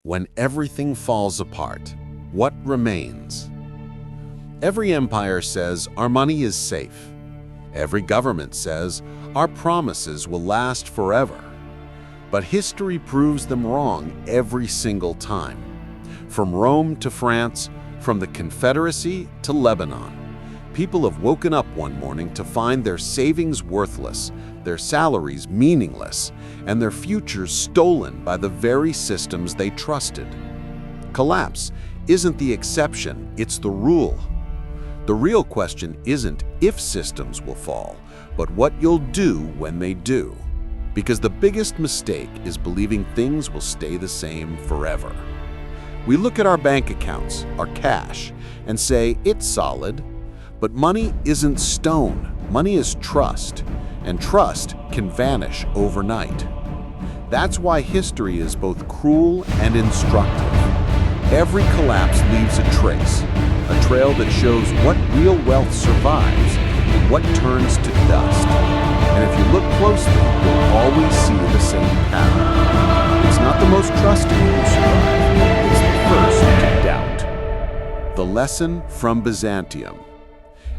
When everything falls apart, what remains? Every empire says our money is safe. Every government says our promises will last forever. But history proves them wrong every single time. From Rome to France, from the Confederacy to Lebanon, people have woken up one morning to find their savings worthless, their salaries meaningless, and their futures stolen by the very systems they trusted. Collapse isn't the exception, it's the rule. The real question isn't if systems will fall, but what you'll do when they do. Because the biggest mistake is believing things will stay the same forever. We look at our bank accounts, our cash, and say it's solid. But money isn't stone, money is trust, and trust can vanish overnight. That's why history is both cruel and instructive. Every collapse leaves a trace, a trail that shows what real wealth survives and what turns to dust. And if you look closely, you'll always see the same pattern. It's not the most trusted who survive, it's the first to doubt. The lesson from Byzantium.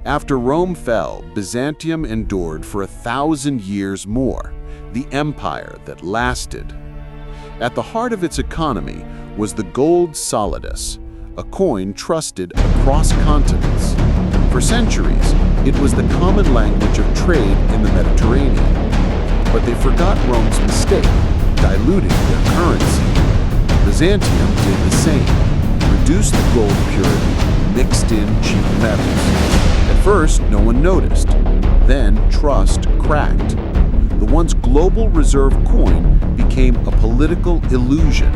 After Rome fell, Byzantium endured for 1,000 years more, the empire that lasted. At the heart of its economy was the gold solidus, a coin trusted across continents. For centuries, it was the common language of trade in the Mediterranean. But they forgot Rome's mistake, diluting their currency. Byzantium did the same, reduced the gold purity, mixed in cheap metals. At first, no one noticed. Then, trust cracked. The once global reserve coin became a political illusion,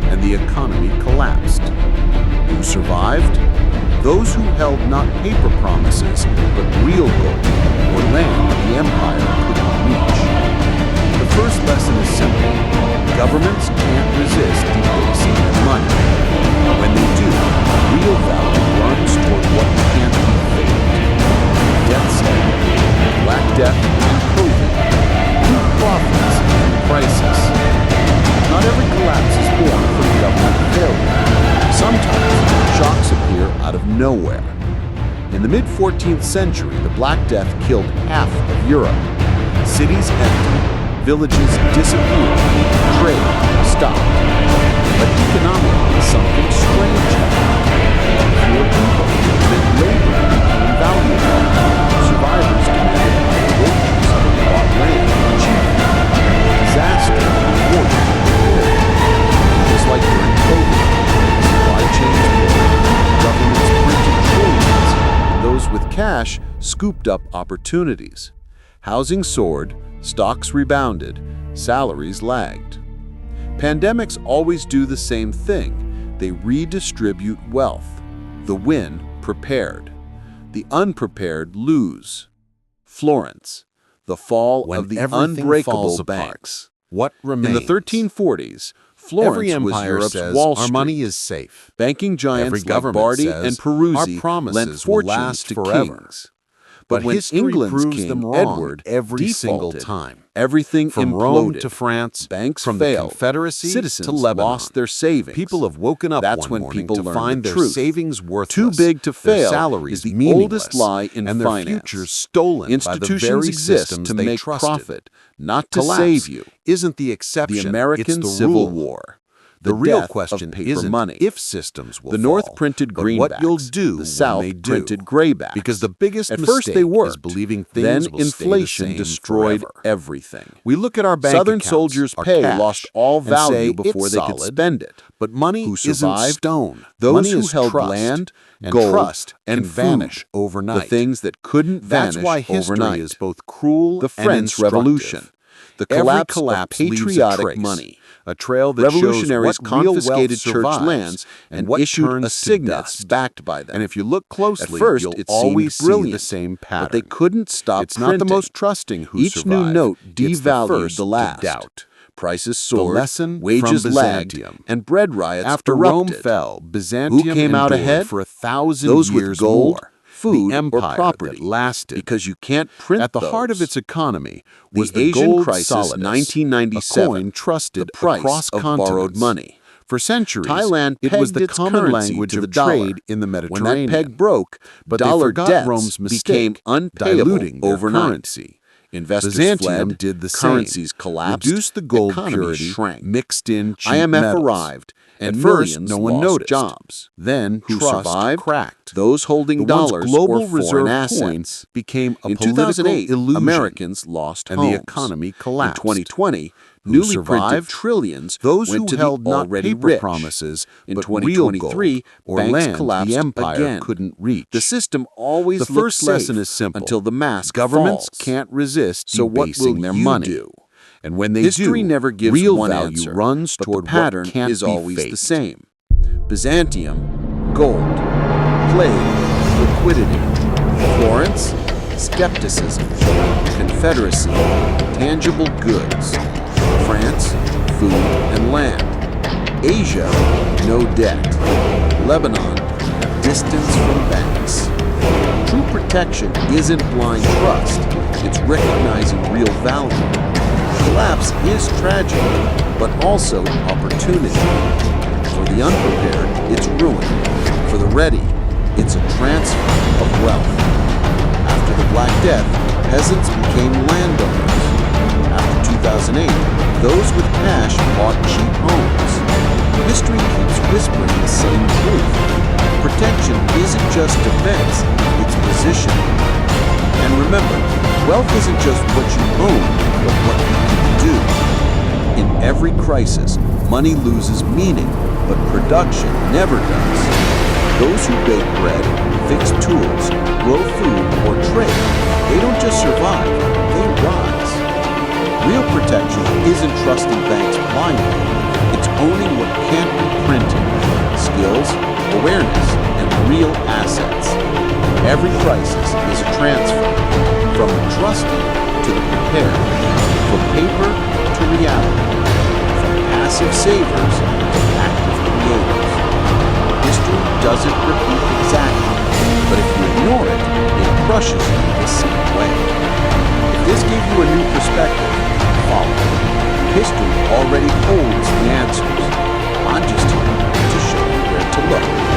and the economy collapsed. Who survived? Those who held not paper promises, but real gold, or land the empire couldn't reach. The first lesson is simple. Governments can't resist debasing their money. When they do, real value runs toward what can't be faked. Death's Head, Black Death, and COVID, new profits and crisis. Not every collapse is born from government failure. Sometimes shocks appear out of nowhere. In the mid-14th century, the Black Death killed half of Europe. Cities emptied, villages disappeared, trade stopped. But economically, something strange happened. Fewer people meant labor became valuable. Survivors demanded higher wages and bought land cheaper. Disaster rewarded repair. Just like during COVID, supply chains broke, governments printed trillions, and those with cash scooped up opportunities. Housing soared, stocks rebounded, salaries lagged. Pandemics always do the same thing. They redistribute wealth. The win prepared. The unprepared lose. Florence, the fall of the unbreakable banks. What remains? In the 1340s, Florence was Europe's Wall Street. Our money is safe. Banking giants Every like government Bardi says and Peruzzi our promises lent will fortunes last to forever. kings. But when history England's proves king them wrong Edward every single defaulted, time. everything From imploded. Rome to France, Banks from failed. the Confederacy Citizens to Lebanon, lost their savings. People have woken up That's one when morning people to learned find the their truth. savings worthless. Too big to their fail salaries is the meaningless, oldest lie in and their finance. futures stolen Institutions by the very exist systems to they make trusted. profit, not to Collapse save you. isn't the exception, The American it's the Civil rule. War. The real death question of paper isn't money. if systems will The North fall, printed but greenbacks. what you'll do The South when they do. printed graybacks. Because the biggest At mistake first they worked. is believing things Then will inflation stay the same destroyed forever. everything. We look at our bank Southern accounts, soldiers' our pay cash, lost all and value say before it's they could solid, spend it. But money Who isn't survived? stone. Those Money who is held trust, land, and gold, trust and can vanish food, overnight. the things that couldn't vanish That's why history overnight. is both cruel The and French instructive. Revolution, the Every collapse collapse of leaves a patriotic trace, money. a trail that Revolutionaries shows what real confiscated wealth church survives lands and what issued turns to assignats dust. backed by them. And if you look closely, At first, you'll it always seemed brilliant, see the same pattern. but they couldn't stop It's not the printing. most trusting who Each survive. new note It's devalued first the last. to doubt. Prices soared, lesson wages from lagged, Byzantium. and bread riots After erupted. Rome fell, Byzantium Who came out endured ahead? for 1,000 Those years with gold, more. food, the empire or property, that lasted. because you can't print At the heart of those. its economy The was Asian gold crisis, solidus, 1997, a coin trusted the price across of continents. borrowed money. For centuries, Thailand it was pegged the its common currency language to of the dollar. trade in the When Mediterranean. that peg broke, But they dollar forgot debts Rome's mistake, became unpayable diluting their overnight. currency. Investors Byzantium fled, did the same. currencies collapsed, Reduced the gold economies purity, shrank. mixed in cheap IMF metals. arrived, At and first, millions no one lost noticed. jobs. Then, Who trust survived? cracked. Those holding The once dollars global or foreign reserve assets. coin became a In political 2008, illusion, Americans lost and homes. the economy collapsed. In 2020, Who newly printed survived? trillions Those went who to held the not already paper rich. promises, In but real gold 2023, or banks land collapsed the empire again. couldn't reach. The system always The looks first safe lesson is simple. until the mask Governments falls. can't resist So what debasing will their you money. do? And when they History do, never gives real one value answer, runs but toward the pattern what can't is be always faked. the same. Byzantium, gold. Plague, liquidity. Florence, skepticism. Confederacy, tangible goods. France, food and land. Asia, no debt. Lebanon, distance from banks. True protection isn't blind trust, it's recognizing real value. Collapse is tragic, but also opportunity. For the unprepared, it's ruin. For the ready, it's a transfer of wealth. After the Black Death, peasants became landowners. After 2008, those with cash bought cheap homes. History keeps whispering the same truth. Protection isn't just defense, it's positioning. And remember, wealth isn't just what you own, but what you can do. In every crisis, money loses meaning, but production never does. Those who bake bread, fix tools, grow food, or trade, they don't just survive, they rise. Real protection isn't trusting banks blindly, it's owning what can't be printed: skills, awareness, and real assets. Every crisis is a transfer, from the trusted to the prepared, from paper to reality, from passive savers to active creators. History doesn't repeat exactly, but if you ignore it, it crushes you the same way. If this gave you a new perspective, follow it. History already holds the answers. I'm just here to show you where to look.